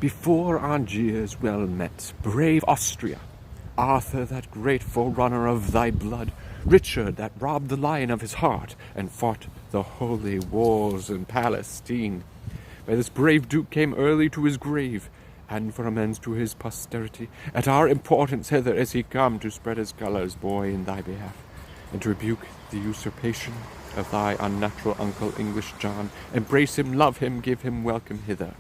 Before Angiers well met, brave Austria, Arthur that great forerunner of thy blood, Richard that robbed the lion of his heart, and fought the holy wars in Palestine. By this brave duke came early to his grave, and for amends to his posterity, at our importance hither is he come to spread his colours, boy, in thy behalf, and to rebuke the usurpation of thy unnatural uncle English John. Embrace him, love him, give him welcome hither.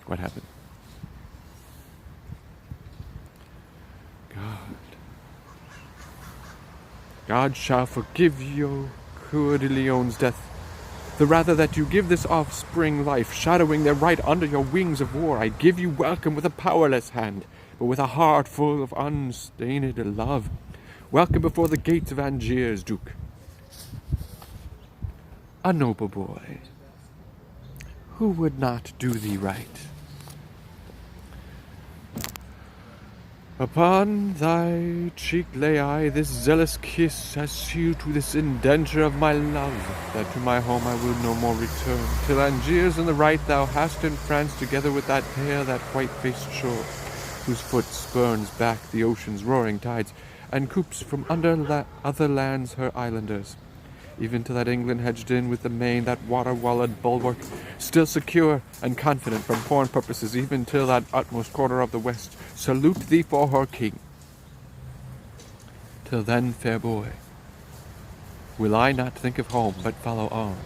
What happened? God shall forgive you Coeur de Lion's death, the rather that you give this offspring life, shadowing their right under your wings of war. I give you welcome with a powerless hand, but with a heart full of unstained love. Welcome before the gates of Angiers, Duke. A noble boy, who would not do thee right? Upon thy cheek lay I this zealous kiss, as seal to this indenture of my love, that to my home I will no more return, till Angiers in the right thou hast in France, together with that pair, that white-faced shore, whose foot spurns back the ocean's roaring tides, and coops from under other lands her islanders, even to that England hedged in with the main, that water-walled bulwark, still secure and confident from foreign purposes, even till that utmost quarter of the west, salute thee for her king. Till then, fair boy, will I not think of home, but follow arms.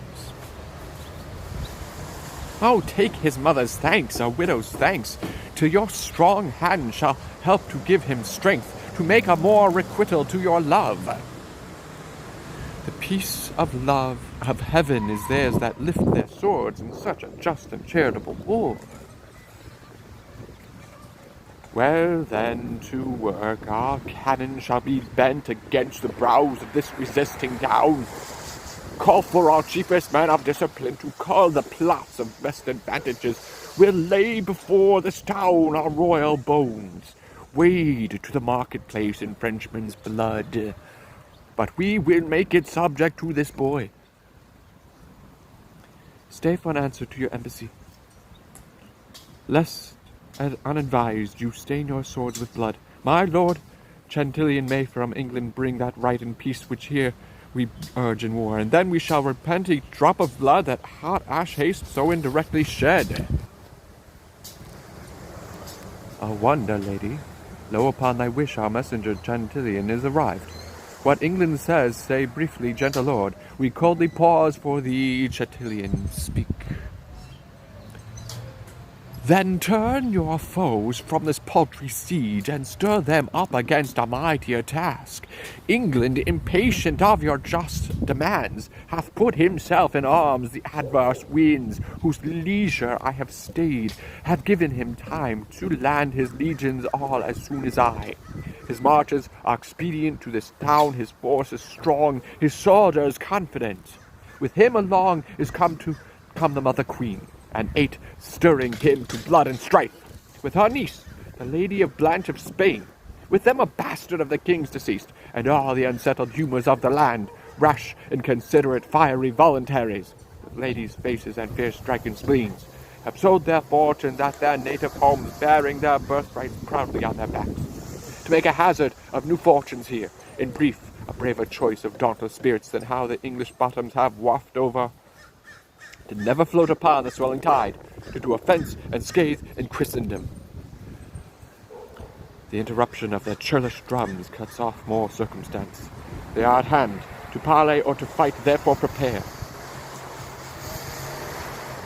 Oh, take his mother's thanks, a widow's thanks, till your strong hand shall help to give him strength, to make a more requital to your love. The peace of love of heaven is theirs that lift their swords in such a just and charitable war. Well then, to work, our cannon shall be bent against the brows of this resisting town. Call for our chiefest men of discipline to call the plots of best advantages. We'll lay before this town our royal bones, wade to the marketplace in Frenchmen's blood. But we will make it subject to this boy. Stay for an answer to your embassy, lest, as unadvised, you stain your swords with blood. My lord Chantillian may from England bring that right and peace which here we urge in war, and then we shall repent each drop of blood that hot ash haste so indirectly shed. A wonder, lady. Lo, upon thy wish our messenger Chantillian is arrived. What England says, say briefly, gentle lord. We coldly pause for thee, Chantillian, speak. Then turn your foes from this paltry siege, and stir them up against a mightier task. England, impatient of your just demands, hath put himself in arms. The adverse winds, whose leisure I have stayed, have given him time to land his legions all as soon as I. His marches are expedient to this town, his force is strong, his soldiers confident. With him along is come the mother queen, and 8 stirring him to blood and strife, with her niece, the Lady of Blanche of Spain, with them a bastard of the king's deceased, and all the unsettled humours of the land, rash, inconsiderate, fiery voluntaries, with ladies' faces and fierce striking spleens, have sold their fortunes at their native homes, bearing their birthrights proudly on their backs, to make a hazard of new fortunes here. In brief, a braver choice of dauntless spirits than how the English bottoms have wafted over, to never float upon the swelling tide, to do offence and scathe in Christendom. The interruption of their churlish drums cuts off more circumstance. They are at hand, to parley or to fight, therefore prepare.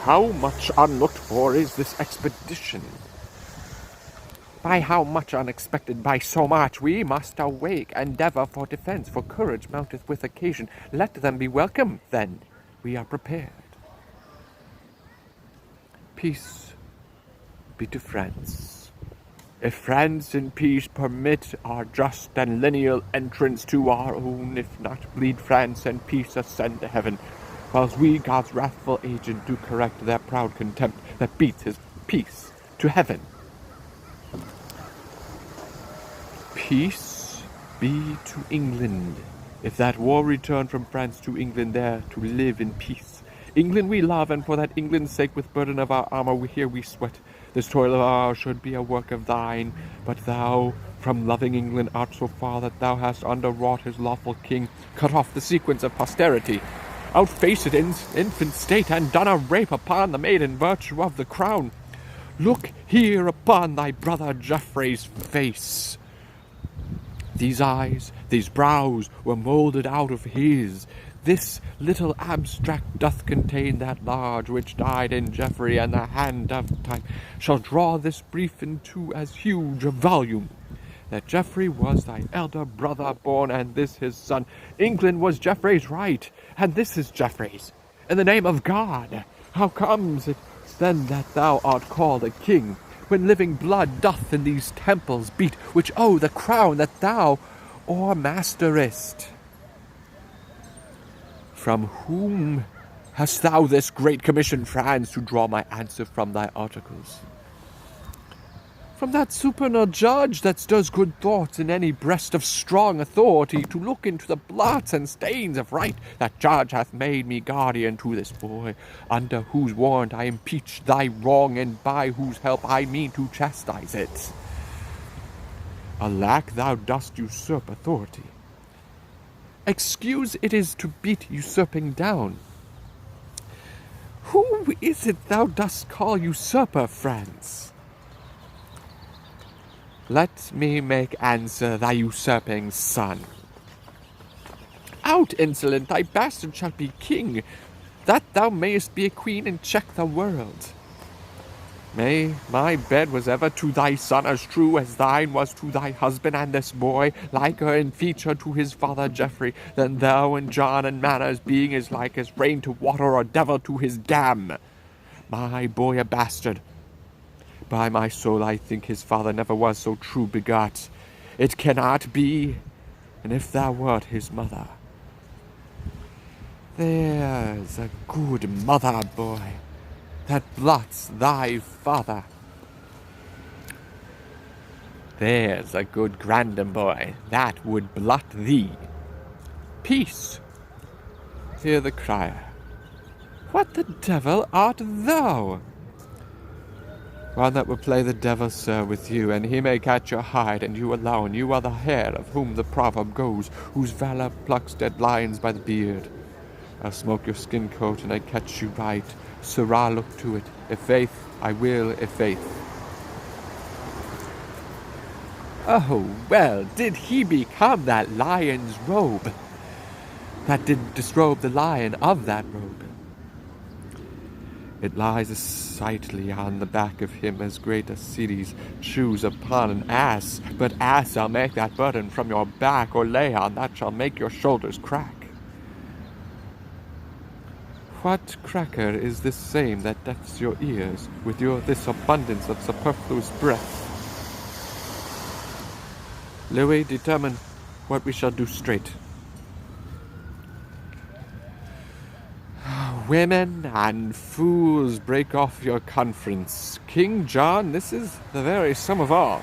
How much unlooked for is this expedition? By how much unexpected, by so much we must awake, endeavour for defence, for courage mounteth with occasion. Let them be welcome, then we are prepared. Peace be to France. If France in peace permit our just and lineal entrance to our own, if not, bleed France and peace ascend to heaven, whilst we, God's wrathful agent, do correct their proud contempt that beats his peace to heaven. Peace be to England. If that war return from France to England, there to live in peace. England we love, and for that England's sake, with burden of our armor, we sweat. This toil of ours should be a work of thine, but thou, from loving England, art so far that thou hast underwrought his lawful king, cut off the sequence of posterity, outfaced infant state, and done a rape upon the maiden virtue of the crown. Look here upon thy brother Geoffrey's face. These eyes, these brows were moulded out of his. This little abstract doth contain that large which died in Geoffrey, and the hand of time shall draw this brief into as huge a volume. That Geoffrey was thy elder brother born, and this his son. England was Geoffrey's right, and this is Geoffrey's. In the name of God, how comes it then that thou art called a king, when living blood doth in these temples beat, which owe the crown that thou o'ermasterest? From whom hast thou this great commission, France, to draw my answer from thy articles? From that supernal judge that stirs good thoughts in any breast of strong authority, to look into the blots and stains of right. That judge hath made me guardian to this boy, under whose warrant I impeach thy wrong, and by whose help I mean to chastise it. Alack, thou dost usurp authority. Excuse it is to beat usurping down. Who is it thou dost call usurper, France? Let me make answer, thy usurping son. Out, insolent, thy bastard shall be king, that thou mayest be a queen and check the world. May my bed was ever to thy son as true as thine was to thy husband, and this boy liker in feature to his father Geoffrey than thou and John in manners, being as like as rain to water or devil to his dam. My boy a bastard. By my soul, I think his father never was so true begot. It cannot be, and if thou wert his mother. There's a good mother, boy, that blots thy father. There's a good grandam, boy, that would blot thee. Peace! Hear the crier. What the devil art thou? One that will play the devil, sir, with you, and he may catch your hide, and you alone. You are the hare of whom the proverb goes, whose valor plucks dead lions by the beard. I'll smoke your skin coat, and I catch you right. Sirrah, look to it. I' faith, I will, I' faith. Oh, well, did he become that lion's robe? That did disrobe the lion of that robe. It lies as sightly on the back of him as great as cities choose upon an ass. But ass shall make that burden from your back, or lay on that shall make your shoulders crack. What cracker is this same that deafs your ears with this abundance of superfluous breath? Louis, determine what we shall do straight. Women and fools, break off your conference. King John, this is the very sum of all.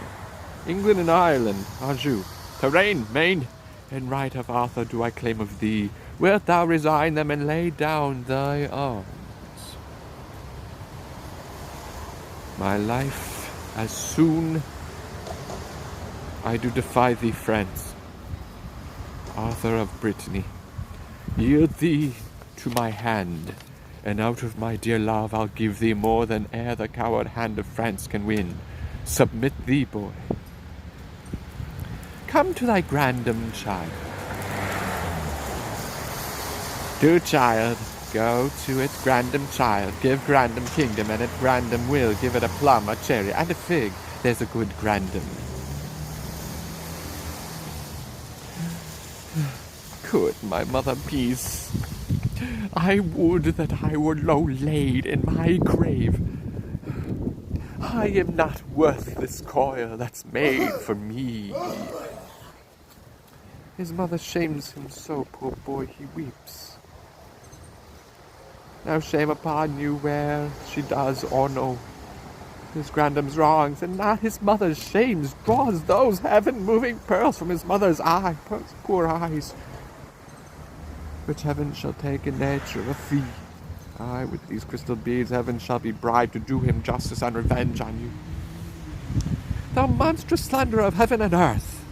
England and Ireland, Anjou, Touraine, Maine, in right of Arthur do I claim of thee. Wilt thou resign them and lay down thy arms? My life, as soon I do defy thee, France. Arthur of Brittany, yield thee to my hand, and out of my dear love I'll give thee more than e'er the coward hand of France can win. Submit thee, boy. Come to thy grandam, child. Do, child, go to its grandam, child. Give grandam kingdom, and at grandam will give it a plum, a cherry, and a fig. There's a good grandam. Could my mother peace, I would that I were low laid in my grave. I am not worth this coil that's made for me. His mother shames him so, poor boy, he weeps. Now shame upon you where she does or no. His grandam's wrongs, and not his mother's shames, draws those heaven-moving pearls from his mother's eye, poor eyes, which heaven shall take in nature a fee, Aye, with these crystal beads, heaven shall be bribed to do him justice and revenge on you. Thou monstrous slanderer of heaven and earth!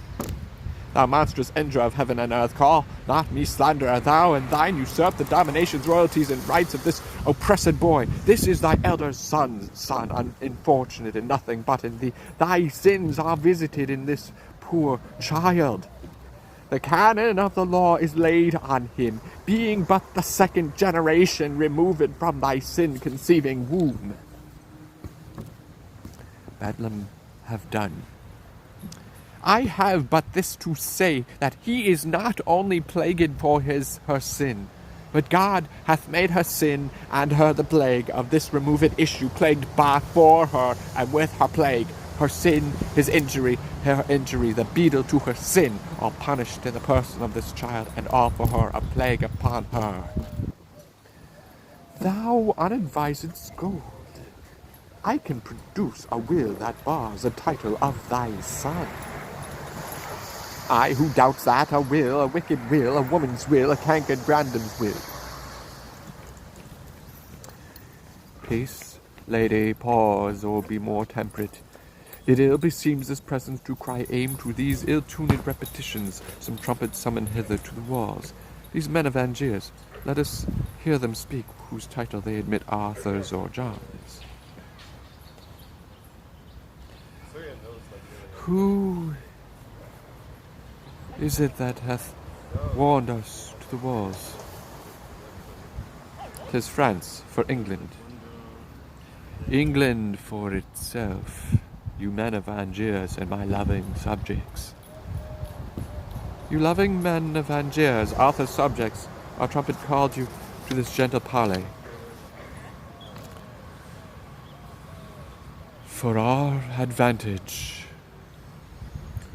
Thou monstrous injurer of heaven and earth, call not me slanderer. Thou and thine usurp the dominations, royalties, and rights of this oppressed boy. This is thy elder son, unfortunate in nothing but in thee. Thy sins are visited in this poor child. The canon of the law is laid on him, being but the second generation removed from thy sin-conceiving womb. Bedlam have done. I have but this to say, that he is not only plagued for her sin, but God hath made her sin and her the plague of this removed issue, plagued by for her and with her plague. Her sin, his injury, her injury, the beadle to her sin, all punished in the person of this child, and all for her a plague upon her. Thou unadvised scold, I can produce a will that bars the title of thy son. I, who doubts that, a will, a wicked will, a woman's will, a cankered grandam's will. Peace, lady, pause, or be more temperate. It ill beseems this presence to cry aim to these ill-tuned repetitions, some trumpet summon hither to the walls. These men of Angiers, let us hear them speak, whose title they admit Arthur's or John's. Who is it that hath warned us to the walls? 'Tis France for England. England for itself, you men of Angiers and my loving subjects. You loving men of Angiers, Arthur's subjects, our trumpet called you to this gentle parley. For our advantage.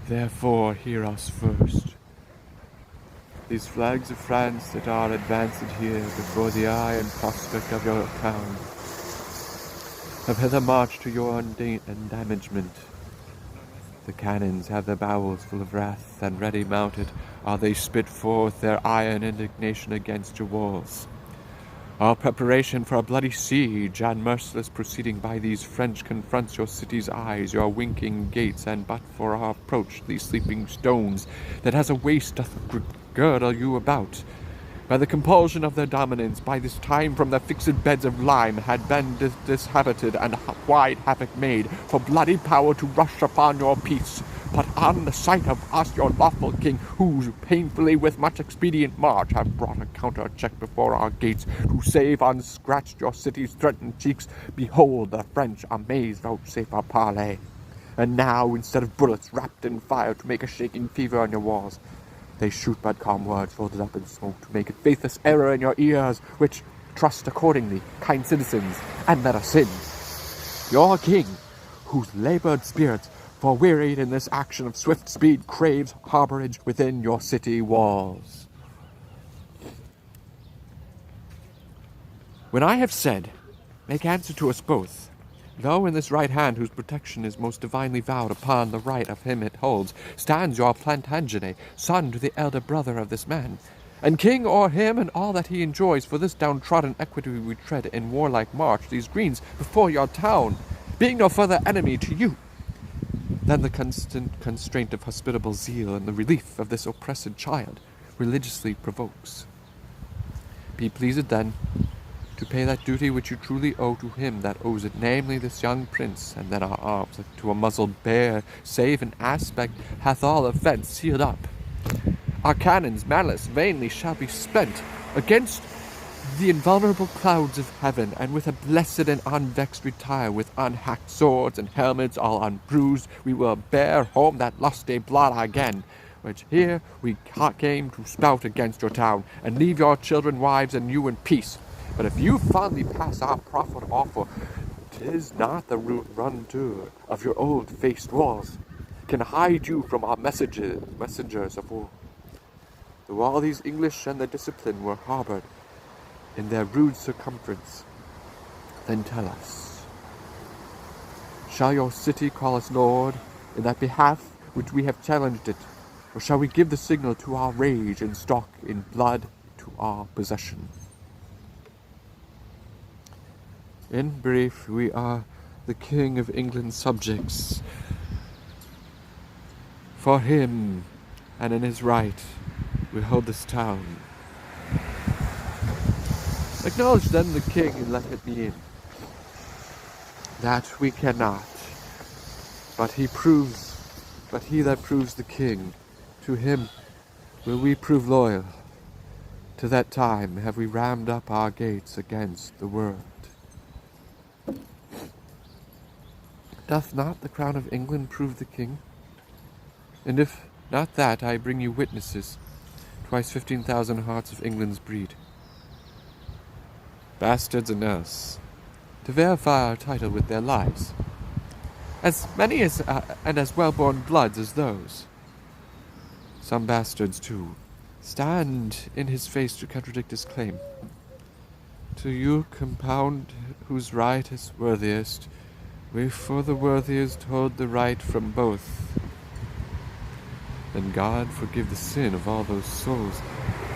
Therefore, hear us first. These flags of France that are advanced here before the eye and prospect of your town have hither marched to your undamagement. The cannons have their bowels full of wrath, and ready mounted are they spit forth their iron indignation against your walls. Our preparation for a bloody siege and merciless proceeding by these French confronts your city's eyes, your winking gates, and but for our approach these sleeping stones, that as a waist doth girdle you about. By the compulsion of their dominance, by this time from their fixed beds of lime had been dishabited and wide havoc made, for bloody power to rush upon your peace. But on the sight of us, your lawful king, who painfully with much expedient march have brought a counter-check before our gates, to save unscratched your city's threatened cheeks, behold the French amazed vouchsafe a parley. And now, instead of bullets wrapped in fire to make a shaking fever on your walls, they shoot but calm words folded up in smoke to make a faithless error in your ears, which trust accordingly, kind citizens, and let us in. Your king, whose labored spirits, for wearied in this action of swift speed, craves harborage within your city walls. When I have said, make answer to us both. Lo, in this right hand, whose protection is most divinely vowed upon the right of him it holds, stands your Plantagenet, son to the elder brother of this man, and king o'er him and all that he enjoys. For this downtrodden equity we tread in warlike march these greens before your town, being no further enemy to you than the constant constraint of hospitable zeal and the relief of this oppressed child religiously provokes. Be pleased then to pay that duty which you truly owe to him that owes it, namely this young prince, and then our arms, that to a muzzled bear, save in aspect, hath all offence sealed up. Our cannons, manless, vainly shall be spent against the invulnerable clouds of heaven, and with a blessed and unvexed retire, with unhacked swords and helmets all unbruised, we will bear home that lusty blood again, which here we came to spout against your town, and leave your children, wives, and you in peace. But if you fondly pass our proffered offer, 'tis not the rondeur of your old-faced walls can hide you from our messengers of war. Though all these English and their discipline were harboured in their rude circumference, then tell us, shall your city call us lord in that behalf which we have challenged it, or shall we give the signal to our rage and stalk in blood to our possession? In brief, we are the King of England's subjects. For him, and in his right, we hold this town. Acknowledge then the king and let it be in. That we cannot. But he that proves the king, to him will we prove loyal. To that time have we rammed up our gates against the world. Doth not the crown of England prove the king? And if not that, I bring you witnesses, twice 15,000 hearts of England's breed. Bastards and us, to verify our title with their lives. As many as and as well-born bloods as those. Some bastards, too, stand in his face to contradict his claim. To you compound whose right is worthiest, we for the worthiest hold the right from both. Then God forgive the sin of all those souls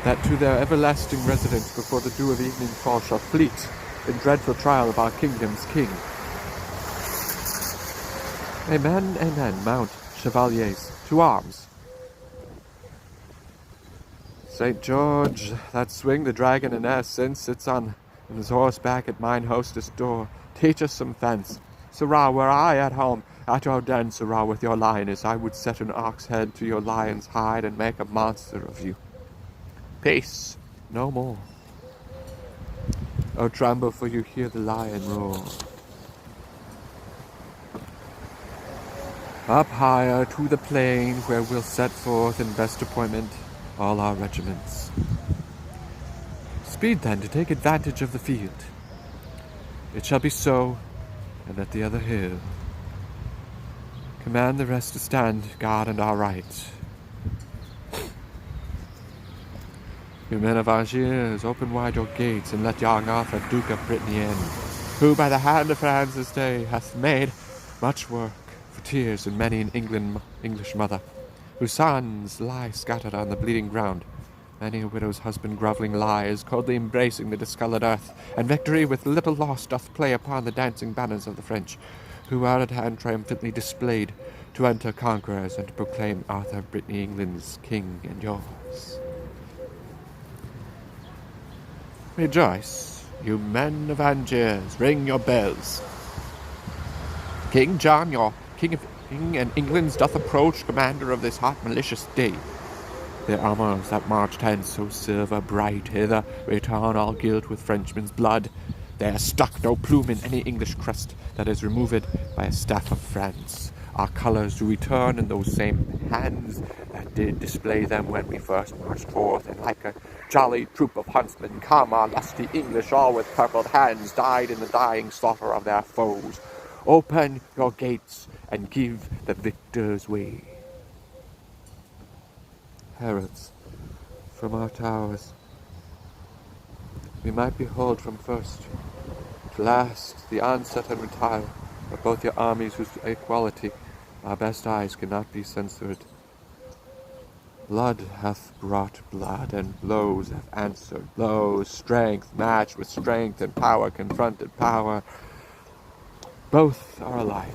that to their everlasting residence before the dew of evening fall shall fleet in dreadful trial of our kingdom's king. Amen, amen, mount, chevaliers, to arms. St. George, that swing the dragon in essence, sits on his horseback at mine hostess' door. Teach us some fence. Sirrah, were I at home, at your den, sirrah, with your lioness, I would set an ox head to your lion's hide and make a monster of you. Peace, no more. Oh, tremble, for you hear the lion roar. Up higher to the plain, where we'll set forth in best appointment all our regiments. Speed then to take advantage of the field. It shall be so, and at the other hill. Command the rest to stand guard and our right. You men of Angiers, open wide your gates, and let young Arthur, Duke of Brittany, in, who by the hand of France this day hath made much work for tears in many an English mother, whose sons lie scattered on the bleeding ground. Many a widow's husband grovelling lies, coldly embracing the discoloured earth, and victory with little loss doth play upon the dancing banners of the French, who are at hand triumphantly displayed, to enter conquerors and to proclaim Arthur Brittany England's king and yours. Rejoice, you men of Angiers, ring your bells. King John, your king and England's doth approach, commander of this hot malicious day. Their armours that marched hence so silver bright hither return all gilt with Frenchmen's blood. There stuck no plume in any English crest that is removed by a staff of France. Our colours do return in those same hands that did display them when we first marched forth, and like a jolly troop of huntsmen come our lusty English, all with purpled hands, died in the dying slaughter of their foes. Open your gates and give the victors way. Heralds, from our towers, we might behold from first to last the onset and retire of both your armies, whose equality our best eyes cannot be censored. Blood hath brought blood, and blows have answered blows. Strength matched with strength, and power confronted power. Both are alike,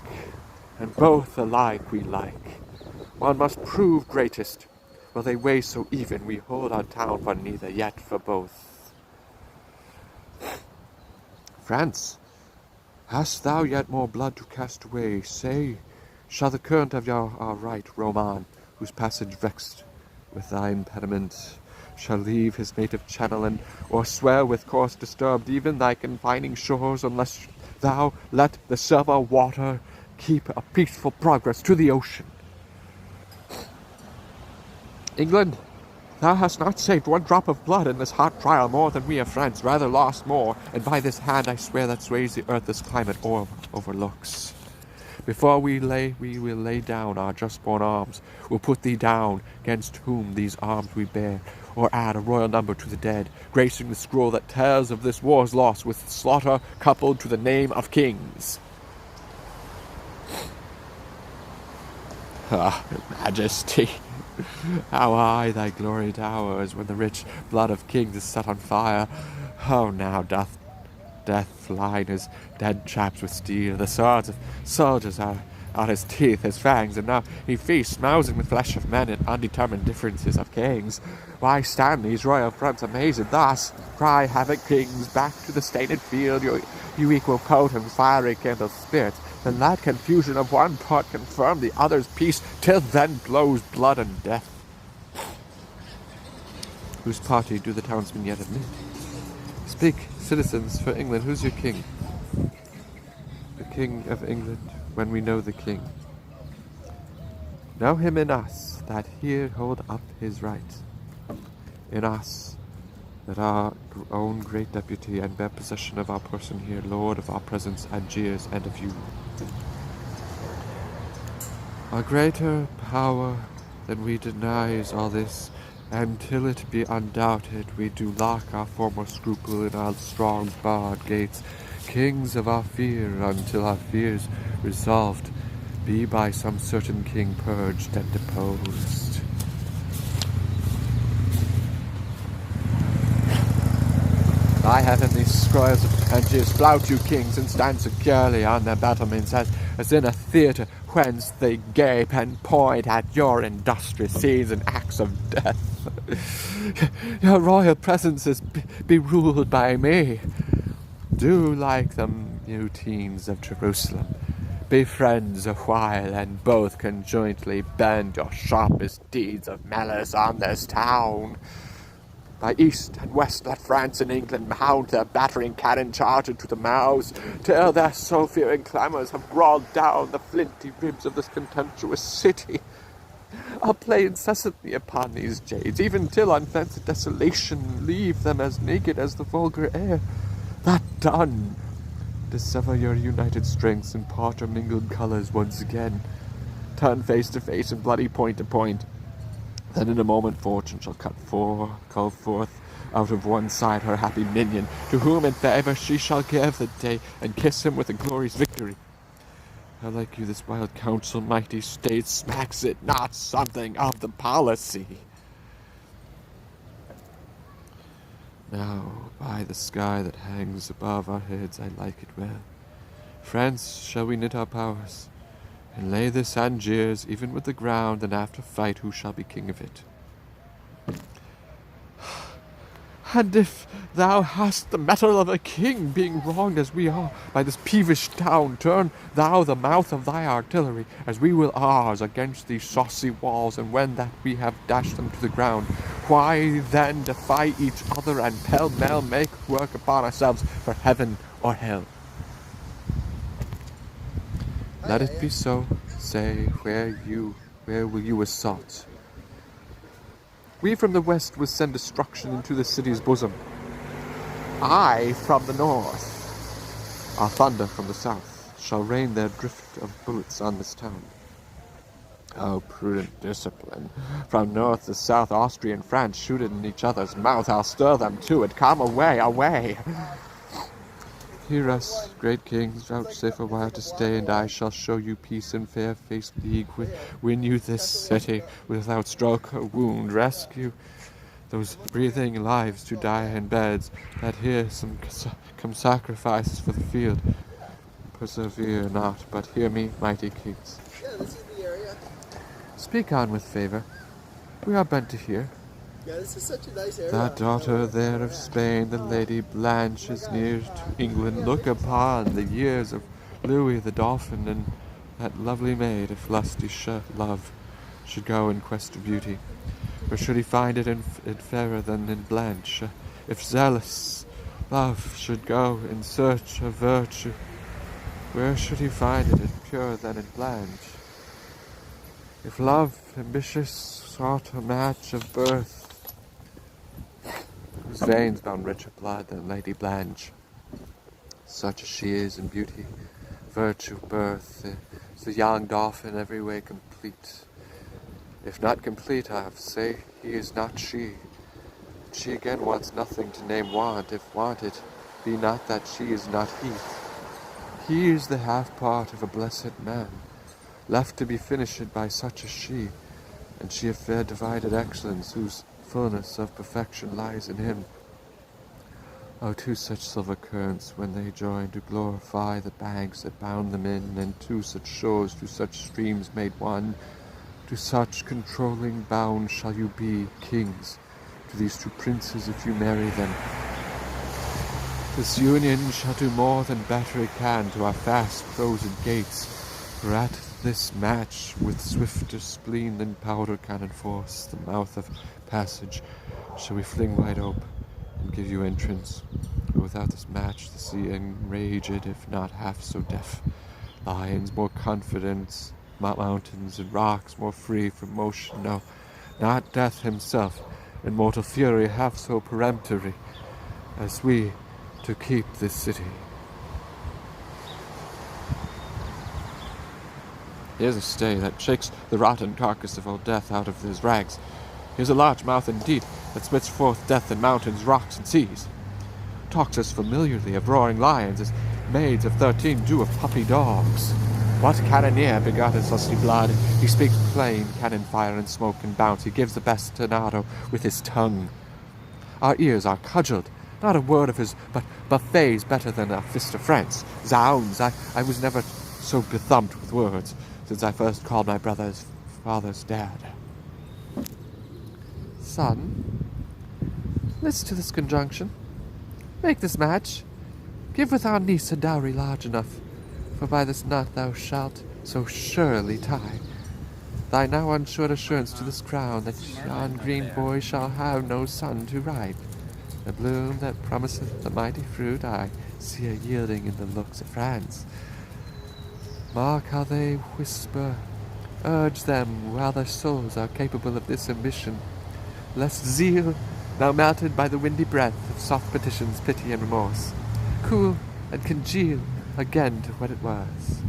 and both alike we like. One must prove greatest. While they weigh so even, we hold our town for neither, yet for both. France, hast thou yet more blood to cast away? Say, shall the current of our right roam on, whose passage vexed with thy impediment shall leave his native channel, and or swell with course disturbed even thy confining shores, unless thou let the silver water keep a peaceful progress to the ocean? England, thou hast not saved one drop of blood in this hot trial more than we of France, rather lost more, and by this hand I swear that sways the earth this climate overlooks. Before we will lay down our just-born arms, we'll put thee down, gainst whom these arms we bear, or add a royal number to the dead, gracing the scroll that tells of this war's loss, with slaughter coupled to the name of kings. Ah, Majesty, how high thy glory towers when the rich blood of kings is set on fire. How now doth death flying his dead traps with steel. The swords of soldiers are his teeth, his fangs, and now he feasts, mousing the flesh of men and undetermined differences of kings. Why stand these royal fronts amazed thus? Cry havoc, kings, back to the stained field, you equal potents, fiery kindled spirits. Then let confusion of one part confirm the other's peace, till then blows blood and death. Whose party do the townsmen yet admit? Speak, citizens, for England, who's your king? The king of England, when we know the king. Know him in us, that here hold up his right. In us, that our own great deputy and bear possession of our person here, lord of our presence and jeers and of you. A greater power than we deny is all this, and till it be undoubted, we do lock our former scruple in our strong barred gates, kings of our fear, until our fears resolved be by some certain king purged and deposed. By heaven, these scrolls of Tangiers flout you kings and stand securely on their battlements as in a theatre whence they gape and point at your industrious scenes and acts of death. Your royal presences be ruled by me. Do like the mutines of Jerusalem. Be friends a while, and both conjointly bend your sharpest deeds of malice on this town. By east and west let France and England mount their battering cannon charged to the mouths, till their soul-fearing clamours have brawled down the flinty ribs of this contemptuous city. I'll play incessantly upon these jades, even till unfenced desolation leave them as naked as the vulgar air. That done, dissever your united strengths and part your mingled colours once again. Turn face to face and bloody point to point. Then in a moment fortune shall call forth out of one side her happy minion, to whom in favour she shall give the day, and kiss him with a glorious victory. How like you this wild council, mighty state, smacks it not something of the policy? Now, by the sky that hangs above our heads, I like it well. France, shall we knit our powers, and lay this Angiers even with the ground, and after fight who shall be king of it? And if thou hast the mettle of a king, being wronged as we are by this peevish town, turn thou the mouth of thy artillery, as we will ours, against these saucy walls, and when that we have dashed them to the ground, why then defy each other, and pell-mell make work upon ourselves for heaven or hell? Let it be so. Say, where will you assault? We from the west will send destruction into the city's bosom. I from the north. Our thunder from the south shall rain their drift of bullets on this town. Oh, prudent discipline. From north to south, Austria and France shoot in each other's mouth. I'll stir them to it. Come away, away. Hear us, great kings, vouchsafe a while to stay, and I shall show you peace and fair-faced league. Win you this city without stroke or wound. Rescue those breathing lives to die in beds, that here come sacrifices for the field. Persevere not, but hear me, mighty kings. Yeah, this is the area. Speak on with favour. We are bent to hear. Yeah, this is such a nice area. That daughter there of Spain, the Lady Blanche, is near to England. Look upon the years of Louis the Dauphin, and that lovely maid, if lusty love should go in quest of beauty, where should he find it in fairer than in Blanche? If zealous love should go in search of virtue, where should he find it in purer than in Blanche? If love ambitious sought a match of birth, whose veins bound richer blood than Lady Blanche, such as she is in beauty, virtue, birth, is the young Dauphin every way complete. If not complete, I say he is not she. She again wants nothing to name want, if wanted be not that she is not he. He is the half part of a blessed man, left to be finished by such as she, and she a fair divided excellence, whose fullness of perfection lies in him. Oh, two such silver currents, when they join to glorify the banks that bound them in, and two such shores, two such streams made one, to such controlling bound shall you be, kings, to these two princes if you marry them. This union shall do more than better it can to our fast frozen gates, for at this match, with swifter spleen than powder can enforce, the mouth of passage shall we fling wide ope, and give you entrance. But without this match, the sea enraged, if not half so deaf. Lions more confident, mountains and rocks more free from motion. No, not death himself, in mortal fury half so peremptory, as we to keep this city. Here's a stay that shakes the rotten carcass of old death out of his rags. Here's a large mouth indeed, that spits forth death in mountains, rocks, and seas. Talks as familiarly of roaring lions as maids of 13 do of puppy dogs. What cannoneer begot his lusty blood? He speaks plain, cannon fire and smoke and bounce. He gives the bastinado with his tongue. Our ears are cudgelled, not a word of his, but buffets better than a fist of France. Zounds, I was never so bethumped with words since I first called my brother's father's dad. Son, list to this conjunction. Make this match. Give with our niece a dowry large enough, for by this knot thou shalt so surely tie thy now unsure assurance to this crown, that yon green boy shall have no son to ripe. The bloom that promiseth the mighty fruit I see a yielding in the looks of France. Mark how they whisper, urge them while their souls are capable of this ambition, lest zeal, now melted by the windy breath of soft petitions, pity and remorse, cool and congeal again to what it was.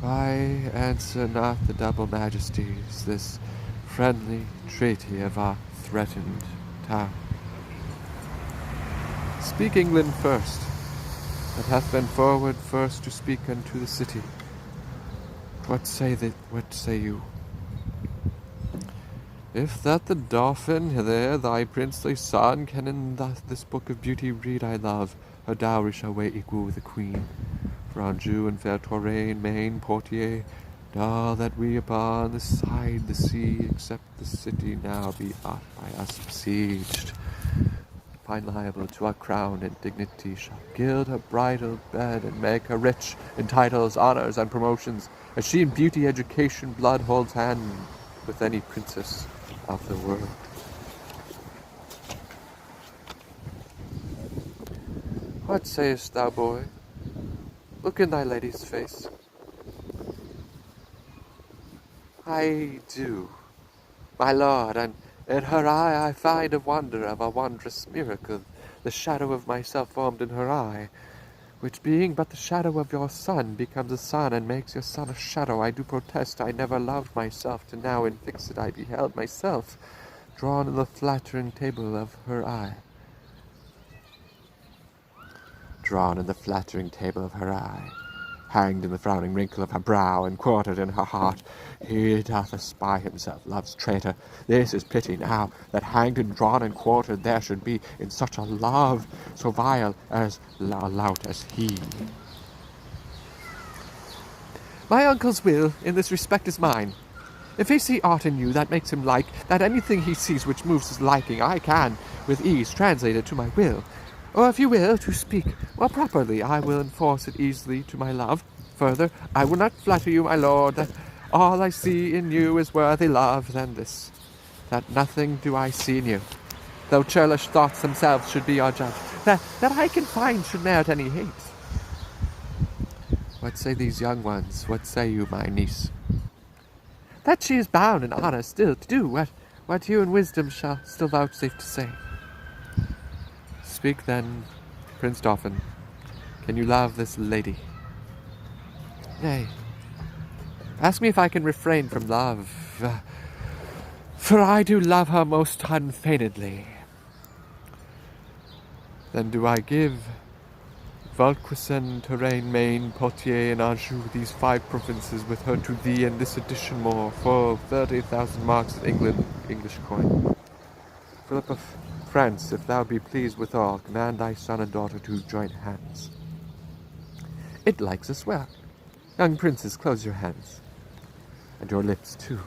Why answer not the double majesties this friendly treaty of our threatened town? Speak England first, that hath been forward first to speak unto the city. What say you? If that the dauphin there, thy princely son, can in this book of beauty read I love, her dowry shall weigh equal with a queen. For Anjou and fair Touraine, Maine, Poitiers, and all that we upon this side the sea, except the city now be aught by us besieged, find liable to our crown and dignity, shall gild her bridal bed and make her rich in titles, honors, and promotions, as she in beauty, education, blood holds hand with any princess of the world. What sayest thou, boy? Look in thy lady's face. I do, my lord, and in her eye I find a wonder of a wondrous miracle, the shadow of myself formed in her eye, which being but the shadow of your son, becomes a sun, and makes your son a shadow. I do protest I never loved myself, to now in fixed I beheld myself, drawn in the flattering table of her eye. Drawn in the flattering table of her eye, hanged in the frowning wrinkle of her brow, and quartered in her heart. He doth espy himself, love's traitor. This is pity now, that hanged and drawn and quartered there should be in such a love, so vile as lout as he. My uncle's will in this respect is mine. If he see aught in you that makes him like, that anything he sees which moves his liking, I can with ease translate it to my will. Or if you will, to speak more properly, I will enforce it easily to my love. Further, I will not flatter you, my lord, that all I see in you is worthy love than this, that nothing do I see in you, though churlish thoughts themselves should be your judge, that I can find should merit any hate. What say these young ones? What say you, my niece? That she is bound in honour still to do what you in wisdom shall still vouchsafe to say. Speak then, Prince Dauphin. Can you love this lady? Nay, ask me if I can refrain from love, for I do love her most unfeignedly. Then do I give Vauclin, Touraine, Maine, Poitiers, and Anjou, these 5 provinces, with her to thee, and this addition more, full 30,000 marks of English coin. Philip of France, if thou be pleased withal, command thy son and daughter to join hands. It likes us well. Young princes, close your hands, and your lips too.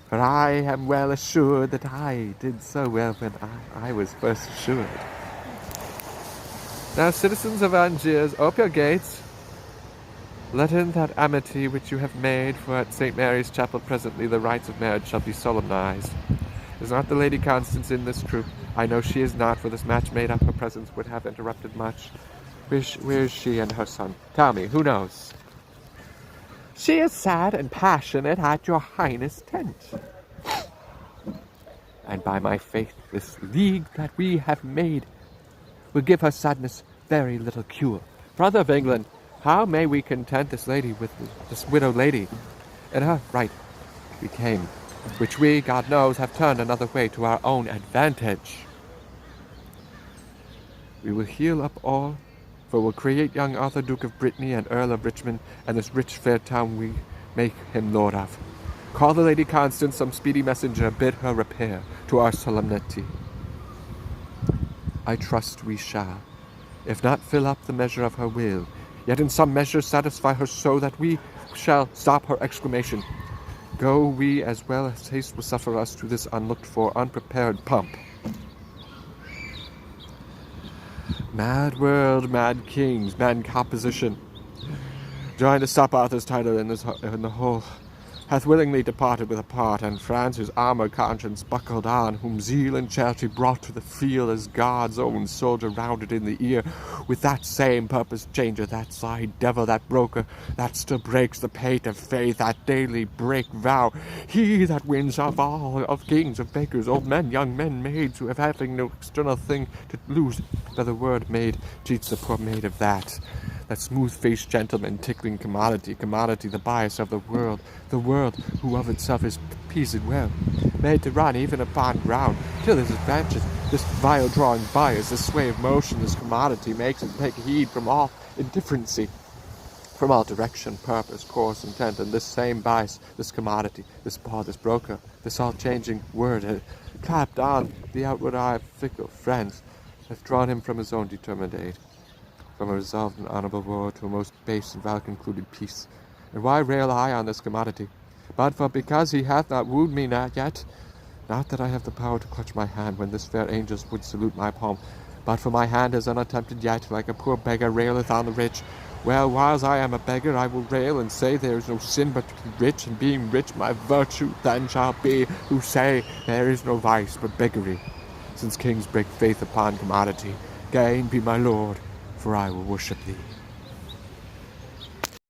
For I am well assured that I did so well when I was first assured. Now, citizens of Angiers, ope your gates. Let in that amity which you have made, for at St. Mary's Chapel presently the rites of marriage shall be solemnized. Is not the Lady Constance in this troop? I know she is not, for this match made up her presence would have interrupted much. Where is she and her son? Tell me, who knows? She is sad and passionate at your highness' tent. And by my faith, this league that we have made will give her sadness very little cure. Brother of England, how may we content this lady with this widowed lady? In her right we came, which we, God knows, have turned another way to our own advantage. We will heal up all, for we'll create young Arthur, Duke of Brittany and Earl of Richmond, and this rich fair town we make him lord of. Call the Lady Constance, some speedy messenger, bid her repair to our solemnity. I trust we shall, if not fill up the measure of her will, yet in some measure satisfy her so that we shall stop her exclamation. Go we as well as haste will suffer us to this unlooked-for, unprepared pomp. Mad world, mad kings, mad composition. Joined to stop Arthur's title in the whole, hath willingly departed with a part, and France, whose armoured conscience buckled on, whom zeal and charity brought to the field as God's own soldier rounded in the ear, with that same purpose changer, that sly devil, that broker, that still breaks the pate of faith, that daily break vow, he that wins of all, of kings, of bakers, old men, young men, maids, who have having no external thing to lose, by the word maid, cheats the poor maid of that smooth-faced gentleman, tickling commodity, the bias of the world, who of itself is pleased well, made to run even upon ground, till his advantage, this vile drawing bias, this sway of motion, this commodity, makes him take heed from all indifferency, from all direction, purpose, course, intent, and this same bias, this commodity, this bar, this broker, this all-changing word, clapped on the outward eye of fickle friends, hath drawn him from his own determined aid, from a resolved and honourable war to a most base and well-concluded peace. And why rail I on this commodity? But for because he hath not wooed me yet, not that I have the power to clutch my hand when this fair angel would salute my palm, but for my hand is unattempted yet, like a poor beggar raileth on the rich. Well, whiles I am a beggar, I will rail and say there is no sin but to be rich, and being rich my virtue then shall be, who say there is no vice but beggary. Since kings break faith upon commodity, gain be my lord, for I will worship thee.